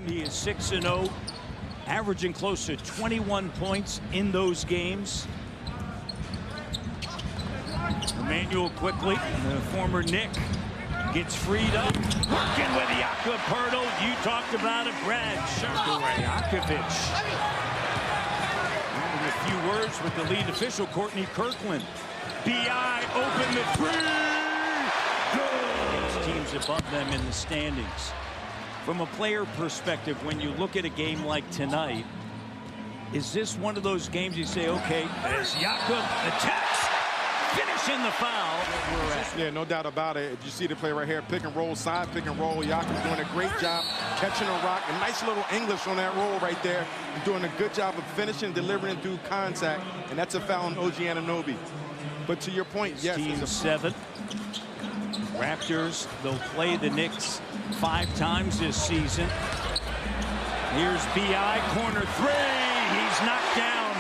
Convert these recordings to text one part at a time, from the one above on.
He is 6-0, averaging close to 21 points in those games. Emmanuel quickly, the former Knick, gets freed up, working with Jakob Poeltl. You talked about it, Brad. Sharkovic. In a few words with the lead official, Courtney Kirkland. BI open the three. Good. Teams above them in the standings. From a player perspective, when you look at a game like tonight, is this one of those games you say, okay, as Jakob attacks, finishing the foul. Yeah, no doubt about it. If you see the play right here, pick and roll, side pick and roll. Jakob's doing a great job catching a rock. A nice little English on that roll right there. And doing a good job of finishing, delivering through contact. And that's a foul on OG Anunoby. But to your point, yes. Team 7. Raptors, they'll play the Knicks 5 times this season. Here's BI, corner 3. He's knocked down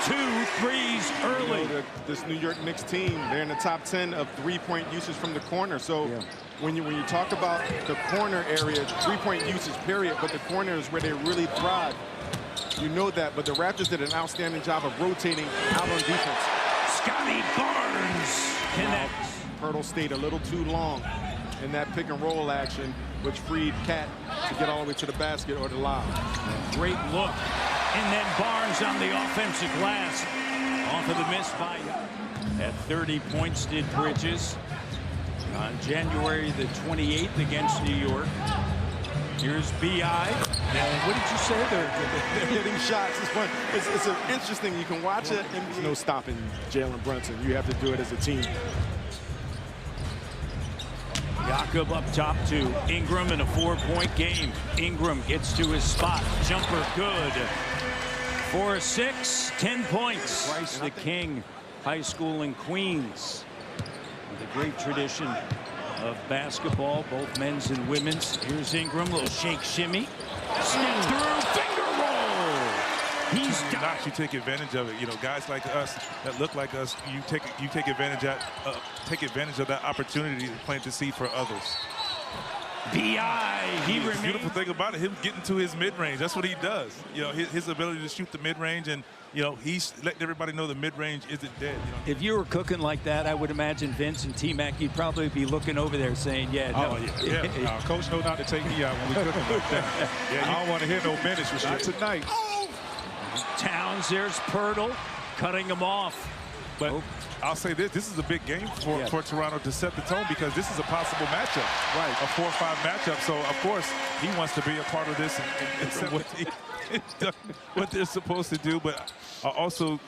2 threes early. You know, this New York Knicks team, they're in the top 10 of three-point usage from the corner. So when you talk about the corner area, three-point usage, period, but the corner is where they really thrive. You know that, but the Raptors did an outstanding job of rotating out on defense. Scotty Barnes connects. Poeltl stayed a little too long in that pick and roll action, which freed Cat to get all the way to the basket or the lob. Great look. And then Barnes on the offensive glass. Off of the miss by at 30 points did Bridges on January the 28th against New York. Here's BI. What did you say? They're hitting shots. It's interesting. You can watch it, and there's no stopping Jalen Brunson. You have to do it as a team. Jakob up top to Ingram in a 4-point game. Ingram gets to his spot. Jumper good. 4 of 6, 10 points. Bryce the King, high school in Queens. With a great tradition of basketball, both men's and women's. Here's Ingram, little shake shimmy. Snap through, finger roll. He's done. You take advantage of it. You know, guys like us that look like us, you take advantage of that opportunity to plant the seed for others. BI, he remains. The beautiful thing about it, him getting to his mid-range, that's what he does. You know, his ability to shoot the mid-range, and you know, he's letting everybody know the mid-range isn't dead. You know? If you were cooking like that, I would imagine Vince and T-Mac, you'd probably be looking over there saying, yeah, no. Oh, yeah. Coach knows not to take me out when we cooking like that. I don't want to hear no minutes restriction. Not tonight. Towns, there's Poeltl cutting him off. But I'll say this is a big game for Toronto to set the tone, because this is a possible matchup. Right. A 4-5 matchup. So, of course, he wants to be a part of this and set what they're supposed to do. But I also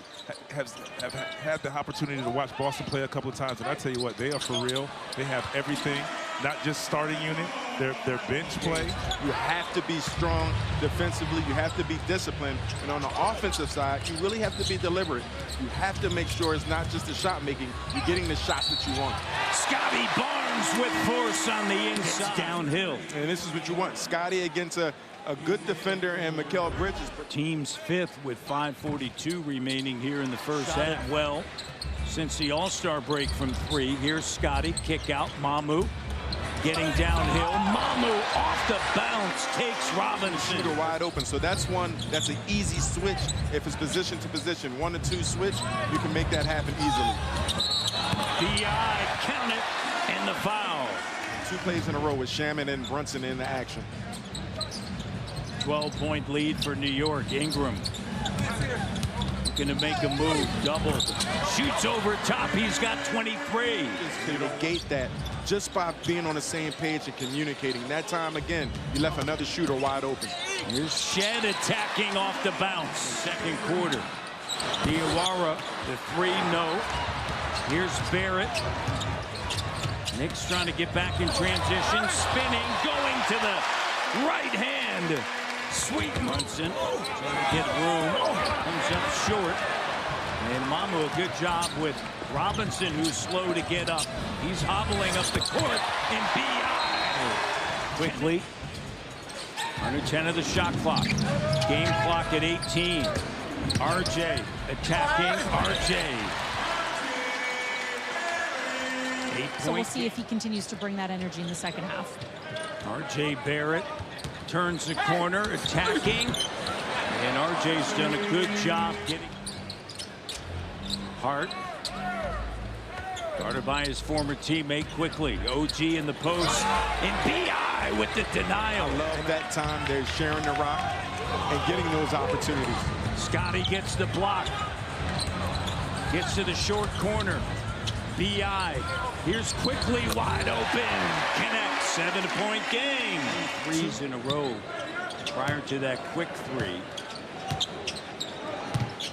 have had the opportunity to watch Boston play a couple of times. And I tell you what, they are for real. They have everything, not just starting unit, their bench play. You have to be strong defensively. You have to be disciplined. And on the offensive side, you really have to be deliberate. You have to make sure it's not just the shot making. You're getting the shots that you want. Scotty Barnes with force on the inside. It's downhill. And this is what you want. Scotty against a good defender and Mikal Bridges. Team's 5th with 5:42 remaining here in the first half. Well, since the All-Star break from 3, here's Scotty, kick out, Mamu. Getting downhill, Mamu off the bounce, takes Robinson. Shooter wide open, so that's an easy switch. If it's position to position, 1 to 2 switch, you can make that happen easily. BI, count it, and the foul. 2 plays in a row with Shaman and Brunson in the action. 12-point lead for New York. Ingram looking to make a move, doubled. Shoots over top, he's got 23. To negate that just by being on the same page and communicating. That time, again, you left another shooter wide open. Here's Shed attacking off the bounce. Second quarter. Diawara, the 3, no. Here's Barrett. Knicks trying to get back in transition. Spinning, going to the right hand. Sweet Munson trying to get room. Comes up short. And Mamu, a good job with Robinson, who's slow to get up. He's hobbling up the court, and BI quickly. Under 10 of the shot clock. Game clock at 18. RJ attacking. RJ. So we'll see if he continues to bring that energy in the second half. RJ Barrett turns the corner, attacking. And RJ's done a good job getting. Hart. Guarded by his former teammate quickly. OG in the post. And B.I. with the denial. I love that time they're sharing the rock and getting those opportunities. Scotty gets the block. Gets to the short corner. B.I. Here's quickly wide open. Connects. 7-point game. 3s in a row prior to that quick 3.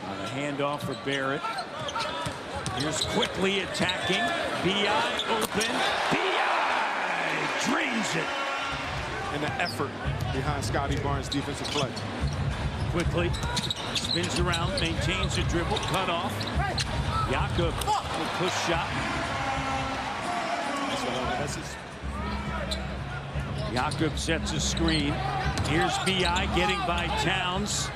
On a handoff for Barrett. Here's quickly attacking. B.I. open. B.I. drains it. And the effort behind Scotty Barnes' defensive play. Quickly spins around, maintains the dribble, cut off. Jakob, the push shot. Jakob sets a screen. Here's B.I. getting by Towns.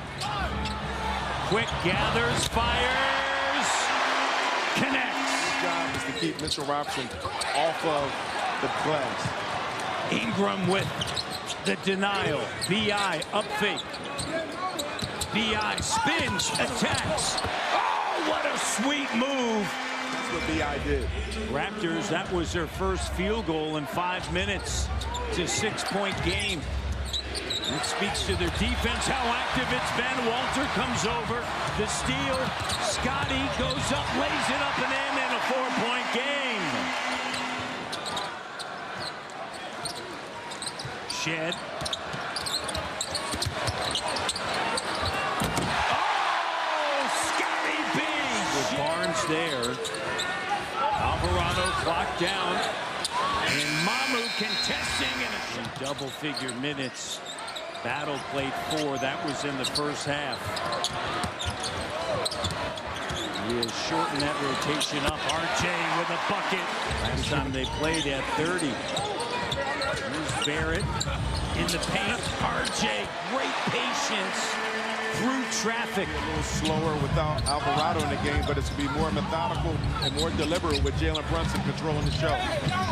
Quick gathers, fires, connects. His job is to keep Mitchell Robinson off of the glass. Ingram with the denial. B.I. up fake. B.I. spins, attacks. Oh, what a sweet move. That's what B.I. did. Raptors, that was their first field goal in 5 minutes. It's a 6-point game. It speaks to their defense, how active it's been. Walter comes over, the steal. Scotty goes up, lays it up and in, a 4-point game. Shed. Barnes there. Alvarado clocked down. And Mamu contesting in double-figure minutes. Battle played 4. That was in the first half. He has shortened that rotation up. RJ with a bucket. Last time they played at 30. Here's Barrett in the paint. RJ, great patience. Through traffic. A little slower without Alvarado in the game, but it's to be more methodical and more deliberate with Jalen Brunson controlling the show.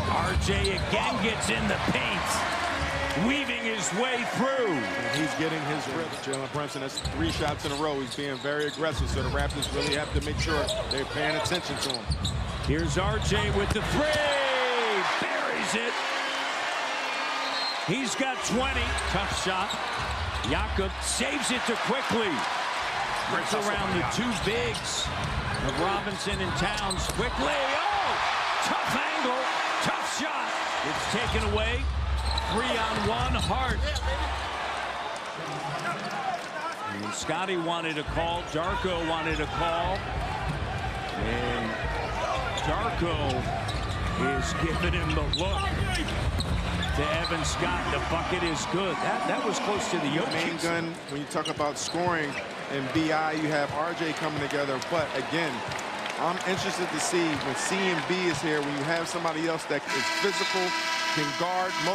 RJ again gets in the paint, weaving his way through. And he's getting his rhythm. Jalen Brunson, that's 3 shots in a row. He's being very aggressive, so the Raptors really have to make sure they're paying attention to him. Here's RJ with the 3. Buries it. He's got 20. Tough shot. Jakob saves it to quickly. Gets around the 2 bigs of Robinson and Towns. Quickly. Oh! Tough angle. Tough shot. It's taken away. 3-on-1. Hart. And Scotty wanted a call. Darko wanted a call. And Darko is giving him the look. To Evan Scott, the bucket is good. That was close to the yoke. Main gun, when you talk about scoring in BI, you have RJ coming together. But again, I'm interested to see when C and B is here, when you have somebody else that is physical, can guard multiple